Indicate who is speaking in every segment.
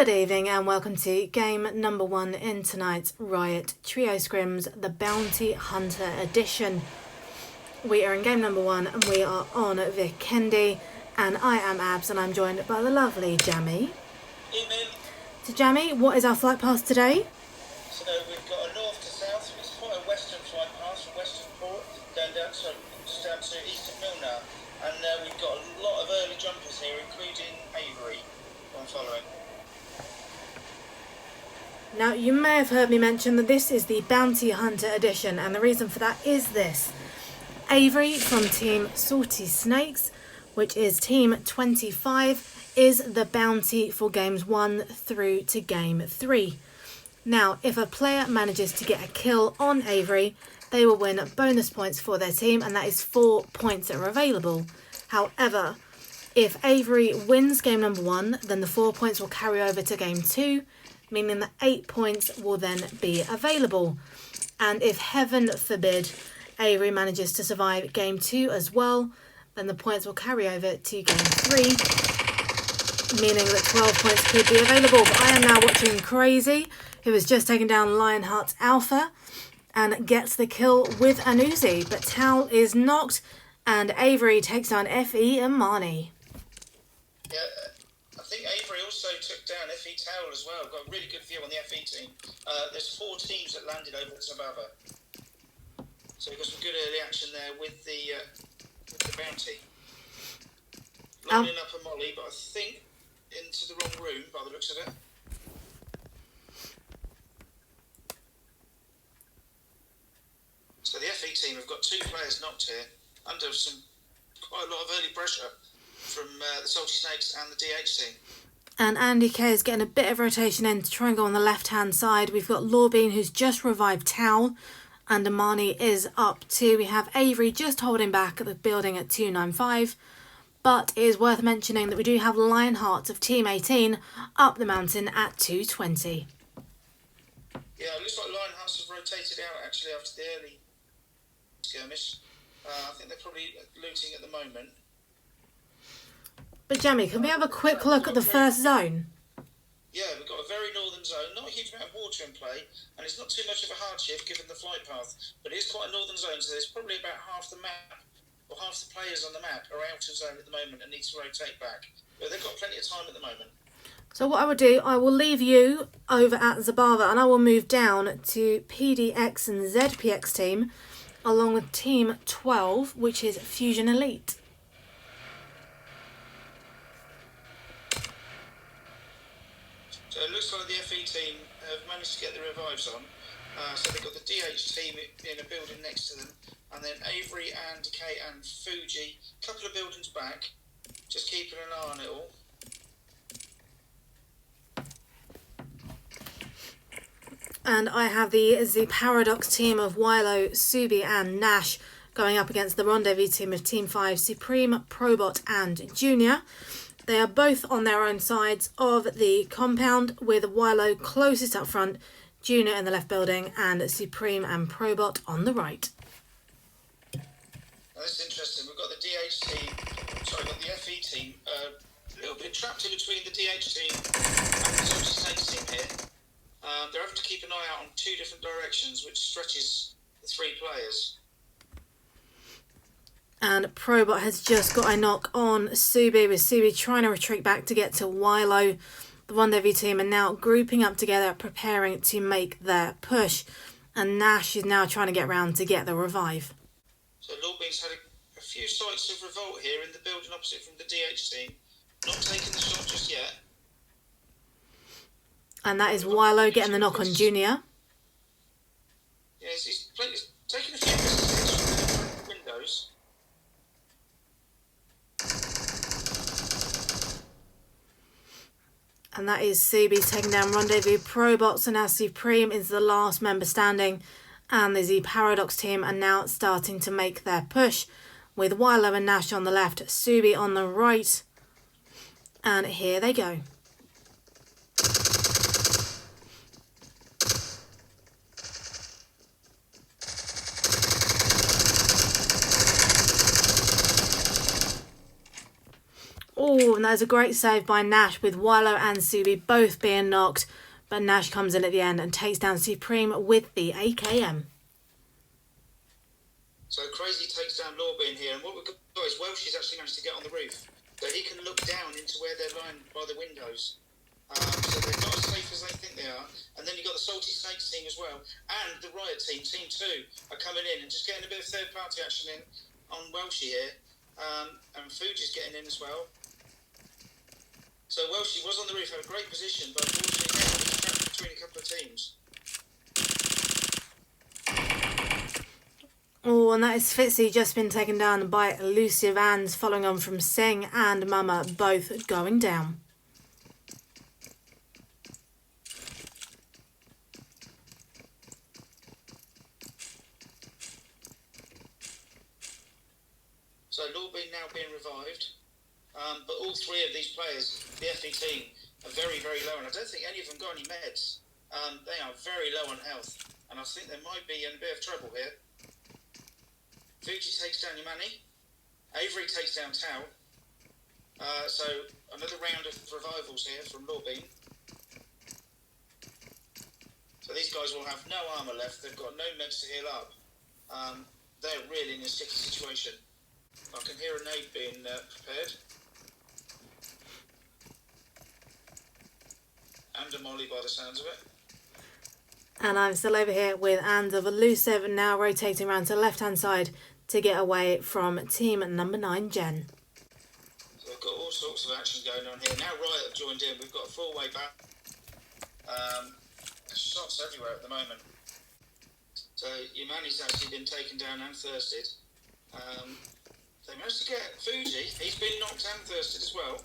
Speaker 1: Good evening and welcome to game number 1 in tonight's Riot Trio Scrims, the Bounty Hunter Edition. We are in game number 1 and we are on Vikendi, and I am Abs and I'm joined by the lovely Jamie.
Speaker 2: Evening.
Speaker 1: So Jamie, what is our flight path today?
Speaker 2: So we've got a north to south, it's quite a western flight path from Western Port, going down to eastern Milner, and we've got a lot of early jumpers here, including Avery, who I'm following.
Speaker 1: Now, you may have heard me mention that this is the Bounty Hunter Edition, and the reason for that is this. Avery from Team Salty Snakes, which is Team 25, is the bounty for games 1 through to game 3. Now, if a player manages to get a kill on Avery, they will win bonus points for their team, and that is 4 points that are available. However, if Avery wins game number 1, then the 4 points will carry over to game 2, meaning that 8 points will then be available. And if, heaven forbid, Avery manages to survive game 2 as well, then the points will carry over to game 3, meaning that 12 points could be available. But I am now watching Crazy, who has just taken down Lionheart's Alpha and gets the kill with an Uzi. But Tal is knocked and Avery takes down FE and Marnie.
Speaker 2: Yeah, I think Avery also took down FE Tower as well. Got a really good view on the FE team. There's 4 teams that landed over at Zababa. So we've got some good early action there with the bounty. Lining up a molly, but I think into the wrong room by the looks of it. So the FE team have got 2 players knocked here under quite a lot of early pressure from the Salty Snakes and the DH team.
Speaker 1: And Andy K is getting a bit of rotation in to try and go on the left-hand side. We've got Lawbean, who's just revived Tal, and Amani is up too. We have Avery just holding back at the building at 295. But it is worth mentioning that we do have Lionheart of Team 18 up the mountain at 220.
Speaker 2: Yeah, it looks like Lionhearts have rotated out actually after the early skirmish. I think they're probably looting at the moment.
Speaker 1: But Jamie, can we have a quick look at the first zone?
Speaker 2: Yeah, we've got a very northern zone, not a huge amount of water in play, and it's not too much of a hardship given the flight path, but it is quite a northern zone, so there's probably about half the map, or half the players on the map are out of zone at the moment and need to rotate back. But they've got plenty of time at the moment.
Speaker 1: So what I will do, I will leave you over at Zabava and I will move down to PDX and ZPX team, along with Team 12, which is Fusion Elite.
Speaker 2: So it looks like the FE team have managed to get the revives on. So they've got the DH team in a building next to them, and then Avery and Kate and Fuji, a couple of buildings back, just keeping an eye on it all.
Speaker 1: And I have the Paradox team of Wilo, Subi and Nash going up against the Rendezvous team of Team 5, Supreme, Probot and Junior. They are both on their own sides of the compound, with Wilo closest up front, Junior in the left building, and Supreme and Probot on the right.
Speaker 2: That's interesting. We've got the DH team, sorry, we've got the FE team, a little bit trapped in between the DH team and the Salty Snakes team here. They're having to keep an eye out on 2 different directions, which stretches the 3 players.
Speaker 1: And Probot has just got a knock on Subi, with Subi trying to retreat back to get to Wilo. The Rendezvous team are now grouping up together, preparing to make their push. And Nash is now trying to get round to get the revive.
Speaker 2: So Lawbean's had a few sites of revolt here in the building opposite from the DH team. Not taking the shot just yet.
Speaker 1: And that is Wilo getting the knock on Junior.
Speaker 2: Yeah, he's taking a few mistakes from the windows.
Speaker 1: And that is Subi taking down Rendezvous. Probots, and now Supreme is the last member standing. And the Paradox team are now starting to make their push, with Wilo and Nash on the left, Subi on the right. And here they go. Oh, and that was a great save by Nash with Wallow and Subi both being knocked. But Nash comes in at the end and takes down Supreme with the AKM.
Speaker 2: So Crazy takes down Lawbean here, and what we've got is Welsh's actually managed to get on the roof. So he can look down into where they're lying by the windows. So they're not as safe as they think they are. And then you've got the Salty Snakes team as well. And the Riot team, Team 2, are coming in and just getting a bit of third-party action in on Welshie here. And Fuji's getting in as well. So Welshie was on the roof, had a great position, but unfortunately now he's trapped between a couple of teams.
Speaker 1: Oh, and that is Fitzy just been taken down by Elusive Vans, following on from Sing and Mama both going down.
Speaker 2: So Lawbean now being revived, but all three of these players, the FE team, are very, very low, and I don't think any of them got any meds. They are very low on health, and I think they might be in a bit of trouble here. Fuji takes down Yamani, Avery takes down Tao, so another round of revivals here from Lawbean. So these guys will have no armour left, they've got no meds to heal up. They're really in a sticky situation. I can hear a nade being prepared. And a molly by the sounds of it.
Speaker 1: And I'm still over here with And of Elusive, now rotating around to the left-hand side to get away from team number 9, Jen.
Speaker 2: So we've got all sorts of action going on here. Now Riot have joined in. We've got a four-way back. Shots everywhere at the moment. So Yamani's actually been taken down and thirsted. They managed to get Fuji. He's been knocked and thirsted as well.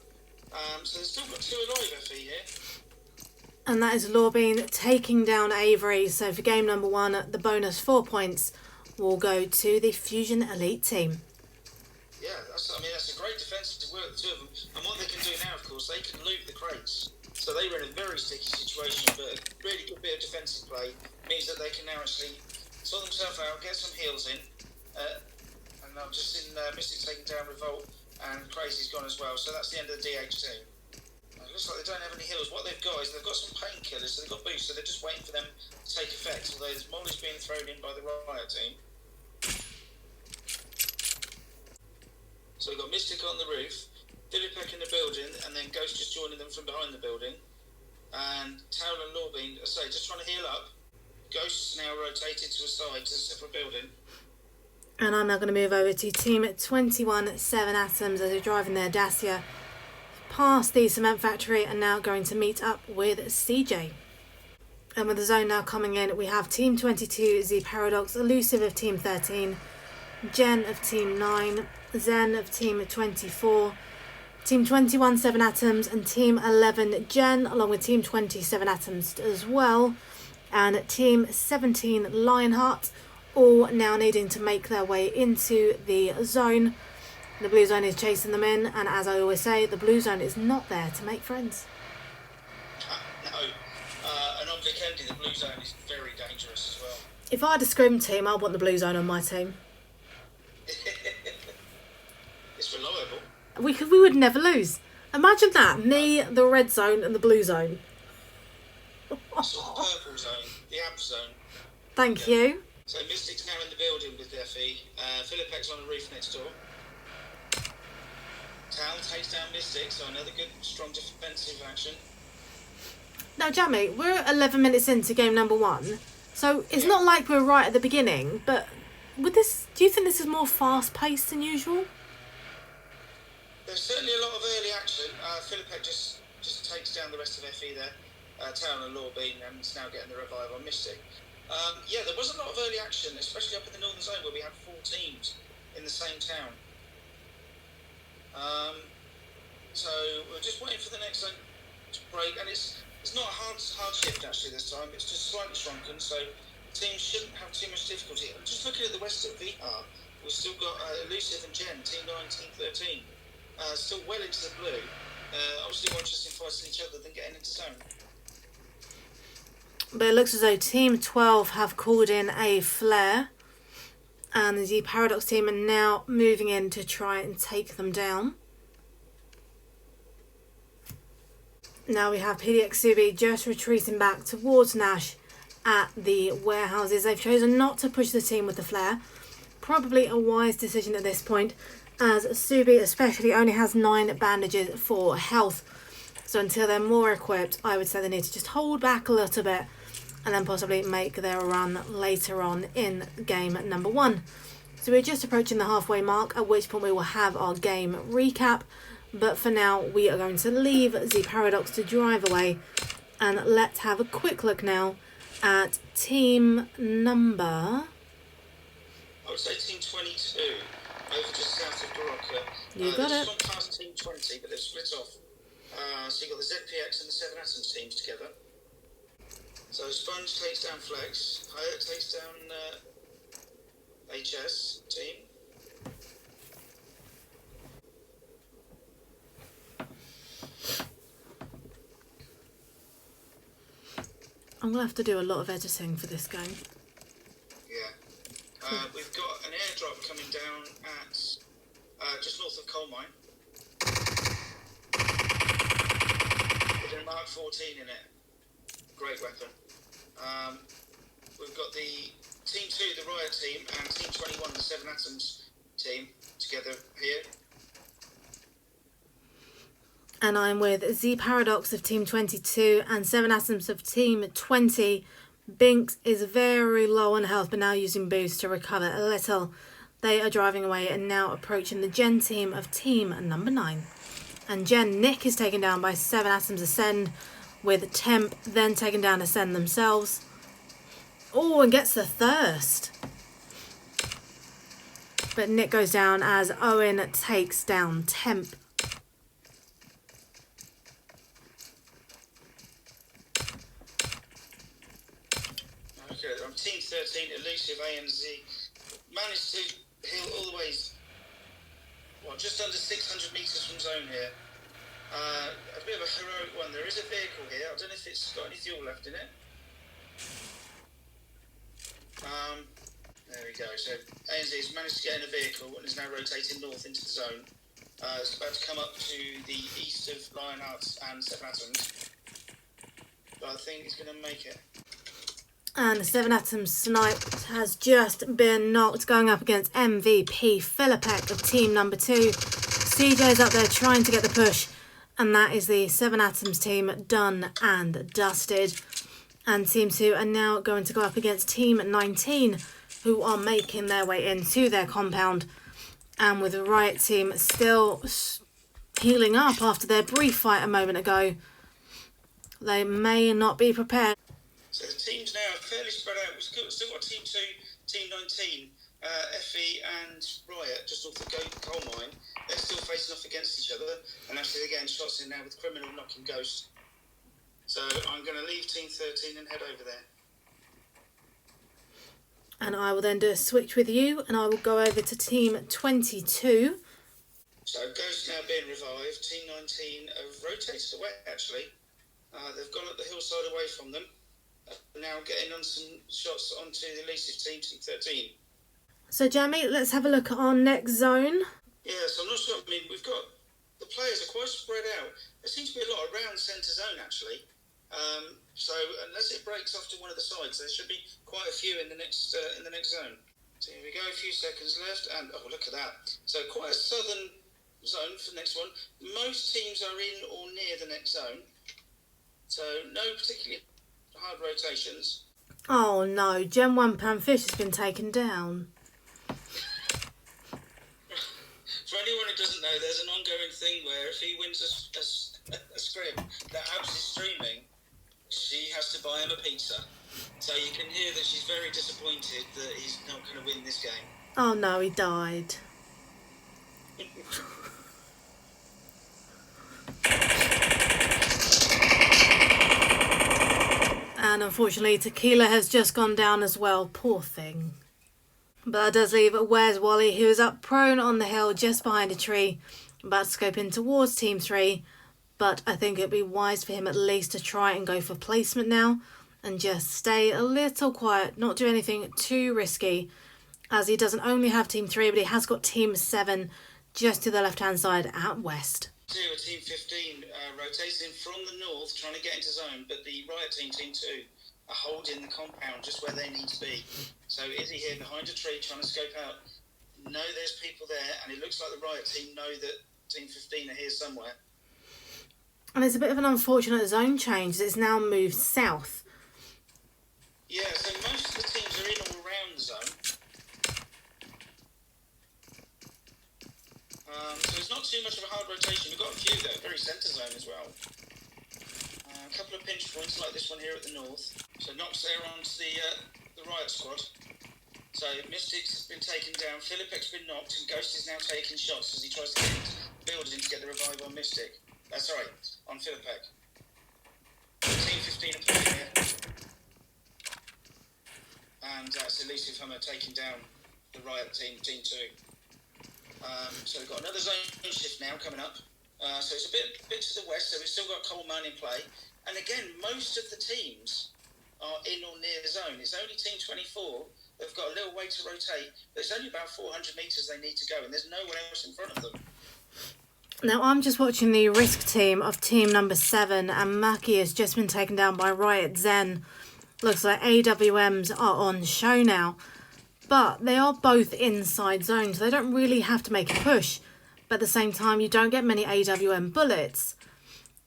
Speaker 2: So they've still got 2 alive, FE here.
Speaker 1: And that is Lawbean taking down Avery. So for game number 1, the bonus 4 points will go to the Fusion Elite team.
Speaker 2: Yeah, that's a great defensive work, the two of them. And what they can do now, of course, they can loot the crates. So they were in a very sticky situation, but a really good bit of defensive play means that they can now actually sort themselves out, get some heals in. And I've just seen Mystic taking down Revolt, and Crazy's gone as well. So that's the end of the DH team. It looks like they don't have any heals. What they've got is they've got some painkillers, so they've got boosts, so they're just waiting for them to take effect. Although there's molly's being thrown in by the Riot team. So we've got Mystic on the roof, Philippek in the building, and then Ghost just joining them from behind the building. And Towel and Lawbean, I say, just trying to heal up. Ghost's now rotated to a side, to a separate building.
Speaker 1: And I'm now going to move over to team 21, 7 Atoms as they're driving their Dacia past the cement factory and now going to meet up with CJ. And with the zone now coming in, we have team 22, Z Paradox, Elusive of team 13, Jen of team 9, Zen of team 24, team 21, 7 Atoms, and team 11, Jen, along with team 27 Atoms as well, and team 17, Lionheart, all now needing to make their way into the zone. The blue zone is chasing them in, and as I always say, the blue zone is not there to make friends.
Speaker 2: No. And on Vikendi, the blue zone is very dangerous as well.
Speaker 1: If I had a scrim team, I'd want the blue zone on my team.
Speaker 2: It's reliable.
Speaker 1: We would never lose. Imagine that, me, the red zone, and the blue zone.
Speaker 2: Sort of purple zone, the ab zone.
Speaker 1: Thank you.
Speaker 2: So Mystic's now in the building with FE. Philippek's on the roof next door. Tal takes down Mystic, so another good, strong defensive action.
Speaker 1: Now, Jamie, we're 11 minutes into game number 1, so it's not like we're right at the beginning, but with this, do you think this is more fast-paced than usual?
Speaker 2: There's certainly a lot of early action. Philippek just takes down the rest of FE there. Town and Lawbean, and is now getting the revive on Mystic. There was a lot of early action, especially up in the northern zone where we had 4 teams in the same town. So we're just waiting for the next zone to break, and it's not a hard shift actually this time. It's just slightly shrunken, so teams shouldn't have too much difficulty. I'm just looking at the rest of VR. We've still got Elusive and Jen, team 9, team 13, still well into the blue. Obviously more interested in fighting each other than getting into zone.
Speaker 1: But it looks as though team 12 have called in a flare, and the Paradox team are now moving in to try and take them down. Now we have PDX Subi just retreating back towards Nash at the warehouses. They've chosen not to push the team with the flare. Probably a wise decision at this point, as Subi especially only has 9 bandages for health. So until they're more equipped, I would say they need to just hold back a little bit and then possibly make their run later on in game number 1. So we're just approaching the halfway mark, at which point we will have our game recap. But for now, we are going to leave the Paradox to drive away. And let's have a quick look now at team number...
Speaker 2: I would say team 22, over just south of Barocca.
Speaker 1: You got it.
Speaker 2: They've gone past team 20, but they've split off. So you've got the ZPX and the 7 Atoms teams together. So Sponge takes down Flex, Riot takes down HS team.
Speaker 1: I'm going to have to do a lot of editing for this game.
Speaker 2: Yeah. We've got an airdrop coming down at just north of Coal Mine. With a Mark 14 in it. Great weapon. We've got the Team 2, the Riot team, and Team 21, the 7 Atoms team, together here.
Speaker 1: And I'm with Z Paradox of Team 22 and 7 Atoms of Team 20. Binks is very low on health, but now using boost to recover a little. They are driving away and now approaching the Gen team of team number 9. And Gen Nick is taken down by 7 Atoms Ascend, with Temp then taken down Ascend themselves. Oh, and gets the Thirst. But Nick goes down as Owen takes down Temp.
Speaker 2: Okay, I'm Team 13, Elusive AMZ. Managed to heal all the way, just under 600 metres from zone here. A bit of a heroic one. There is a vehicle here. I don't know if it's got any fuel left in it. There we go. So ANZ has managed to get in a vehicle and is now rotating north into the zone. It's about to come up to the east of Lionhearts and 7 Atoms. But I think it's going to make it.
Speaker 1: And 7 Atoms Snipe has just been knocked, going up against MVP Philippek of team number 2. CJ's up there trying to get the push. And that is the 7 Atoms team done and dusted. And team 2 are now going to go up against team 19, who are making their way into their compound. And with the Riot team still healing up after their brief fight a moment ago, they may not be prepared.
Speaker 2: So the teams now are fairly spread out. We've still got Team 2, Team 19, FE and Riot just off the coal mine. They're still facing off against each other. And actually they're getting shots in now with Criminal knocking Ghost. So I'm going to leave Team 13 and head over there.
Speaker 1: And I will then do a switch with you and I will go over to Team 22.
Speaker 2: So Ghost now being revived. Team 19 have rotated away actually. They've gone up the hillside away from them. Now getting on some shots onto the elusive team, Team 13.
Speaker 1: So Jamie, let's have a look at our next zone.
Speaker 2: Yeah, so I'm not sure. I mean, we've got the players are quite spread out. There seems to be a lot around centre zone actually. So unless it breaks off to one of the sides, there should be quite a few in the next zone. So here we go. A few seconds left, and oh, look at that! So quite a southern zone for the next one. Most teams are in or near the next zone. So no particularly hard rotations.
Speaker 1: Oh no, Gen 1 Panfish has been taken down.
Speaker 2: For anyone who doesn't know, there's an ongoing thing where if he wins a scrim that Abs is streaming, she has to buy him a pizza. So you can hear that she's very disappointed that he's not going to win this game.
Speaker 1: Oh no, he died. And unfortunately, Tequila has just gone down as well. Poor thing. But that does leave Where's Wally, who is up prone on the hill just behind a tree, about to scope in towards Team 3. But I think it'd be wise for him at least to try and go for placement now and just stay a little quiet, not do anything too risky, as he doesn't only have Team 3, but he has got Team 7 just to the left-hand side at west.
Speaker 2: 2 are Team 15 rotating in from the north, trying to get into zone, but the Riot team, Team 2, are holding the compound just where they need to be. So Izzy here behind a tree trying to scope out. Know there's people there, and it looks like the Riot team know that Team 15 are here somewhere.
Speaker 1: And it's a bit of an unfortunate zone change. It's now moved south.
Speaker 2: Yeah, so most of the teams are in or around the zone. So it's not too much of a hard rotation. We've got a few that are very centre zone as well. A couple of pinch points like this one here at the north. So Nox there onto the Riot squad. So Mystic's been taken down, Philipek's been knocked, and Ghost is now taking shots as he tries to get into building to get the revive on Mystic. Sorry, on Philipek. Team 15 are playing here. And that's Elusive Hummer taking down the Riot team, Team 2. So we've got another zone shift now coming up. So it's a bit to the west, so we've still got Coal Mine in play. And again, most of the teams are in or near the zone. It's only Team 24. They've got a little way to rotate, but it's only about 400 metres they need to go, and there's no one else in front of them.
Speaker 1: Now I'm just watching the Risk team of team number 7, and Maki has just been taken down by Riot Zen. Looks like AWMs are on show now. But they are both inside zones, so they don't really have to make a push. But at the same time, you don't get many AWM bullets.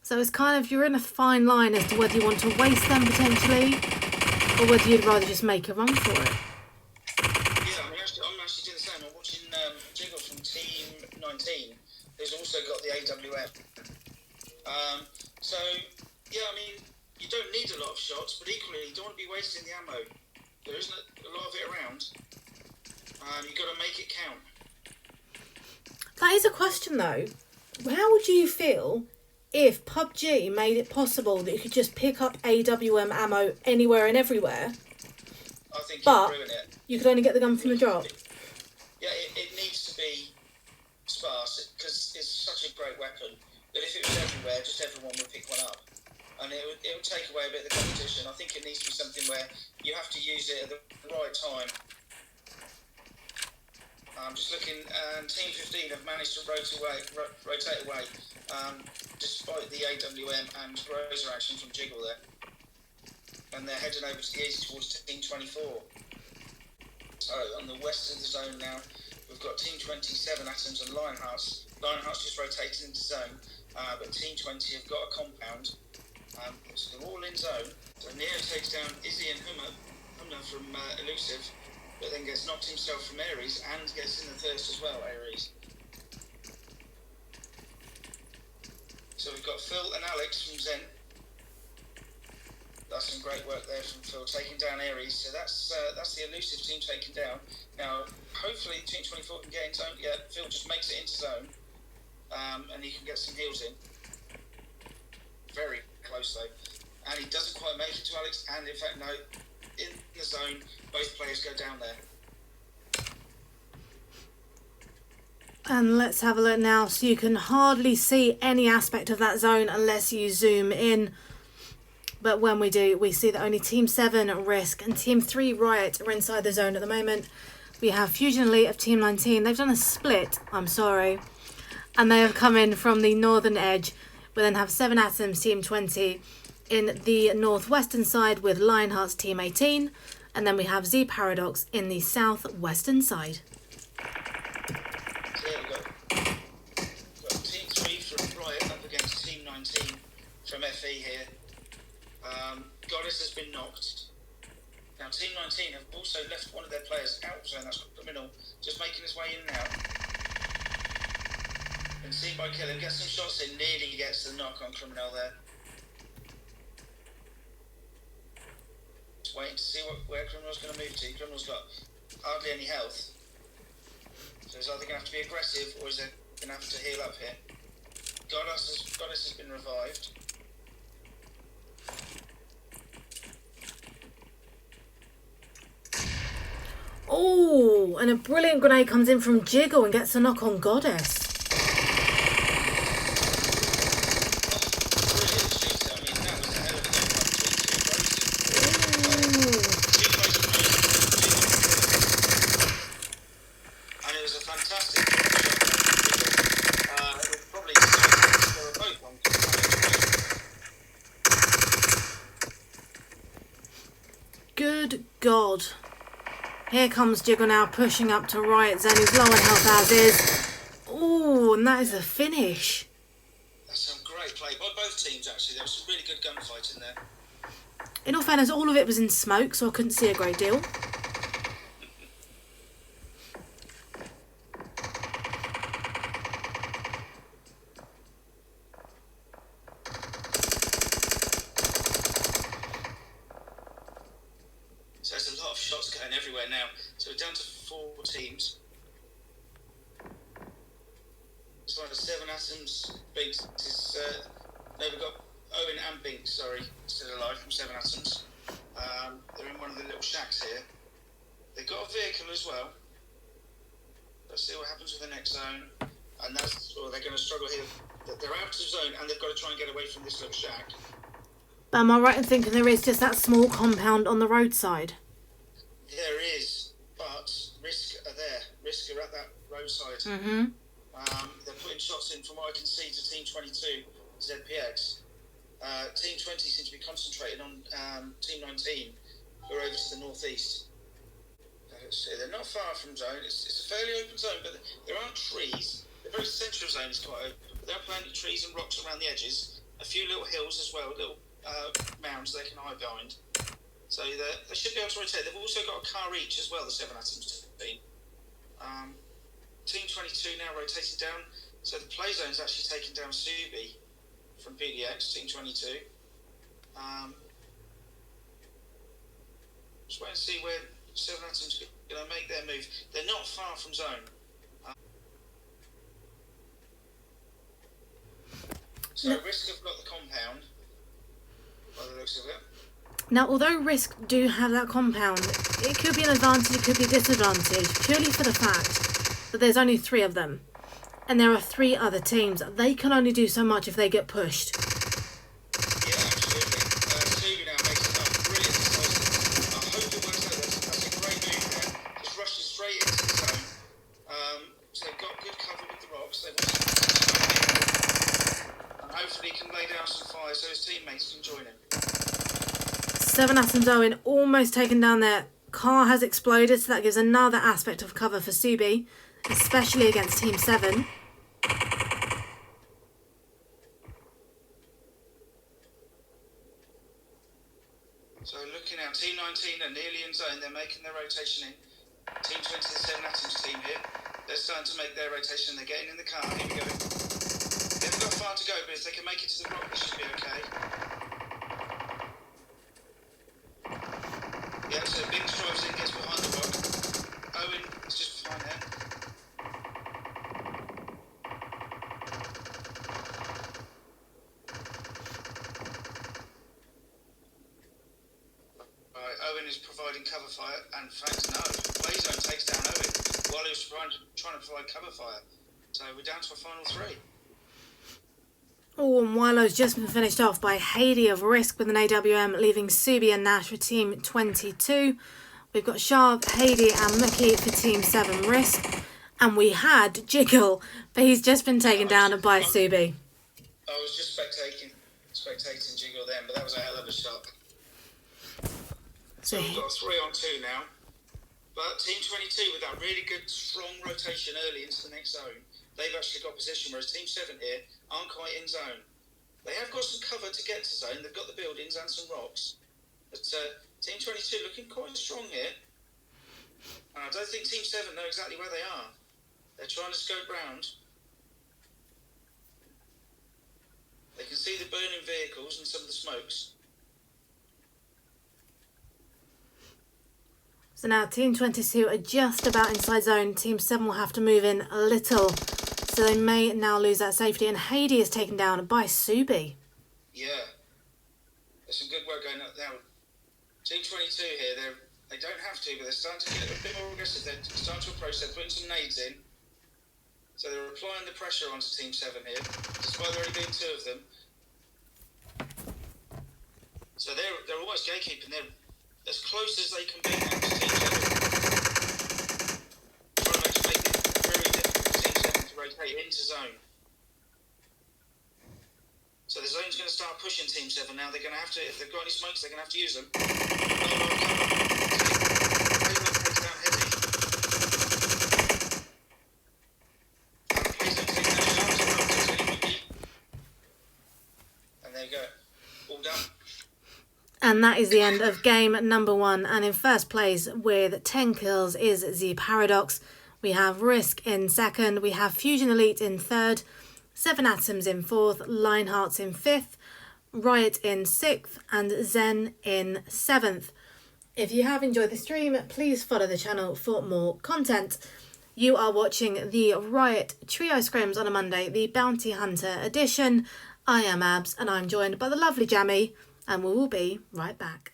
Speaker 1: So it's kind of, you're in a fine line as to whether you want to waste them potentially, or whether you'd rather just make a run for it.
Speaker 2: Yeah, I'm actually doing the same. I'm watching Jiggle from Team 19, who's also got the AWM. So, yeah, I mean, you don't need a lot of shots, but equally, you don't want to be wasting the ammo. There isn't a lot of it around. You've got to make it count.
Speaker 1: That is a question though. How would you feel if PUBG made it possible that you could just pick up AWM ammo anywhere and everywhere,
Speaker 2: I think
Speaker 1: but
Speaker 2: you'd ruin it.
Speaker 1: you could only get the gun from the drop?
Speaker 2: Yeah, it needs to be sparse, because it's such a great weapon that if it was everywhere, just everyone would pick one up. And it would take away a bit of the competition. I think it needs to be something where you have to use it at the right time. I'm just looking, and Team 15 have managed to rotate away, despite the AWM and Grozer action from Jiggle there. And they're heading over to the east towards Team 24. So on the west of the zone now, we've got Team 27 Atoms and Lionhearts. Lionhearts just rotating into zone, but Team 20 have got a compound. So they're all in zone. So Neo takes down Izzy and Hummer from Elusive, but then gets knocked himself from Ares and gets in the thirst as well, Ares. So we've got Phil and Alex from Zen. That's some great work there from Phil, taking down Ares. So that's the Elusive team taken down. Now, hopefully Team 24 can get in zone. Yeah, Phil just makes it into zone, and he can get some heals in. Very close though, and he doesn't quite make it to Alex, and in fact no, in the zone both players go down there.
Speaker 1: And let's have a look now. So you can hardly see any aspect of that zone unless you zoom in, but when we do, we see that only Team 7 Risk and Team 3 Riot are inside the zone at the moment. We have Fusion Elite of Team 19. They've done a split, I'm sorry, and they have come in from the northern edge. We then have 7 Atoms, Team 20, in the northwestern side with Lionhearts, Team 18. And then we have Z Paradox in the southwestern side.
Speaker 2: So there we got Team 3 from Riot up against Team 19 from FE here. Goddess has been knocked. Now Team 19 have also left one of their players out, so that's Criminal, just making his way in now. And seen by Killing, gets some shots in, nearly gets the knock on Criminal there. Just waiting to see where Criminal's going to move to. Criminal's got hardly any health. So he's either going to have to be aggressive or is he going to have to heal up here. Goddess has been revived.
Speaker 1: Oh, and a brilliant grenade comes in from Jiggle and gets a knock on Goddess.
Speaker 2: And it was a fantastic shot. Probably
Speaker 1: God. Here comes Jiggle now, pushing up to Riot Zone. He's low on health as is. Oh, and that is the finish.
Speaker 2: That's some great play by both teams, actually. There was some really good gunfight in there.
Speaker 1: In all fairness, all of it was in smoke, so I couldn't see a great deal.
Speaker 2: So there's a lot of shots going everywhere now. So we're down to 4 teams. It's like 7 Atoms. Binks is... no, we've got Owen and Binks, sorry, still alive from 7 Atoms. They're in one of the little shacks here. They've got a vehicle as well. Let's see what happens with the next zone. And that's... Or they're going to struggle here. They're out of zone and they've got to try and get away from this little shack.
Speaker 1: But am I right in thinking there is just that small compound on the roadside?
Speaker 2: There is, but Risk are there. Risk are at that roadside.
Speaker 1: Mm-hmm.
Speaker 2: They're putting shots in, from what I can see, to Team 22, ZPX. Team 20 seems to be concentrating on Team 19, who are over to the northeast. They're not far from zone. It's a fairly open zone, but there aren't trees. The very centre of zone is quite open, but there are plenty of trees and rocks around the edges. A few little hills as well, little mounds they can hide behind. So they should be able to rotate. They've also got a car each as well, the 7 Atoms team. Team 22 now rotated down. So the play zone's actually taken down Subi from PDX, Team 22. Just wait and see where 7 Atoms are going to make their move. They're not far from zone. So Risk have got the compound, by the looks of it.
Speaker 1: Now, although Risk do have that compound, it could be an advantage, it could be a disadvantage, purely for the fact that there's only 3 of them. And there are 3 other teams. They can only do so much if they get pushed.
Speaker 2: Yeah, absolutely. Subi now makes it up. Brilliant decisive. I hope it works out. That's a great move there. Just rushes straight into the zone. So they've got good cover with the rocks. They've also and hopefully he can lay down some fire so his teammates can join him.
Speaker 1: 7 Atoms Owen almost taken down there. Car has exploded, so that gives another aspect of cover for Subi, especially against Team 7.
Speaker 2: So looking out, Team 19 are nearly in zone. They're making their rotation in. Team 20, the 7 Atoms team here. They're starting to make their rotation. They're getting in the car. Here we go. They haven't got far to go, but if they can make it to the rock, they should be okay. Yeah, so Binks drives in, gets behind the rock. Owen is just behind there. Right, Owen is providing cover fire, and in fact, no, Playzone takes down Owen while he was trying to provide cover fire. So we're down to a final 3.
Speaker 1: Oh, and Wilo's just been finished off by Haiti of Risk with an AWM, leaving Subi and Nash for Team 22. We've got Sharp, Haiti and Mookie for Team 7 Risk. And we had Jiggle, but he's just been taken down by Subi.
Speaker 2: I was just spectating Jiggle then, but that was a hell of a shot. So we've got a 3-on-2 now. But Team 22, with that really good, strong rotation early into the next zone, they've actually got position, whereas Team 7 here aren't quite in zone. They have got some cover to get to zone. They've got the buildings and some rocks. But Team 22 looking quite strong here. And I don't think Team 7 know exactly where they are. They're trying to scope round. They can see the burning vehicles and some of the smokes.
Speaker 1: So now Team 22 are just about inside zone. Team 7 will have to move in a little. So they may now lose that safety. And Haiti is taken down by Subi.
Speaker 2: Yeah. There's some good work going on now. Team 22 here, they don't have to, but they're starting to get a bit more aggressive. They're starting to approach. They're putting some nades in. So they're applying the pressure onto Team 7 here, despite there only being 2 of them. So they're almost gatekeeping. They're as close as they can be now to Team 7. Trying to make it very difficult for Team 7 to rotate into zone. So the zone's going to start pushing Team 7 now. They're going to have to, if they've got any smokes, they're going to have to use them. Not a lot of cover.
Speaker 1: And that is the end of game number 1. And in first place with 10 kills is the Paradox. We have Risk in second. We have Fusion Elite in third. 7 Atoms in fourth. Lionhearts in fifth. Riot in sixth. And Zen in seventh. If you have enjoyed the stream, please follow the channel for more content. You are watching the Riot Trio Scrims on a Monday, the Bounty Hunter edition. I am Abs and I'm joined by the lovely Jammy, and we will be right back.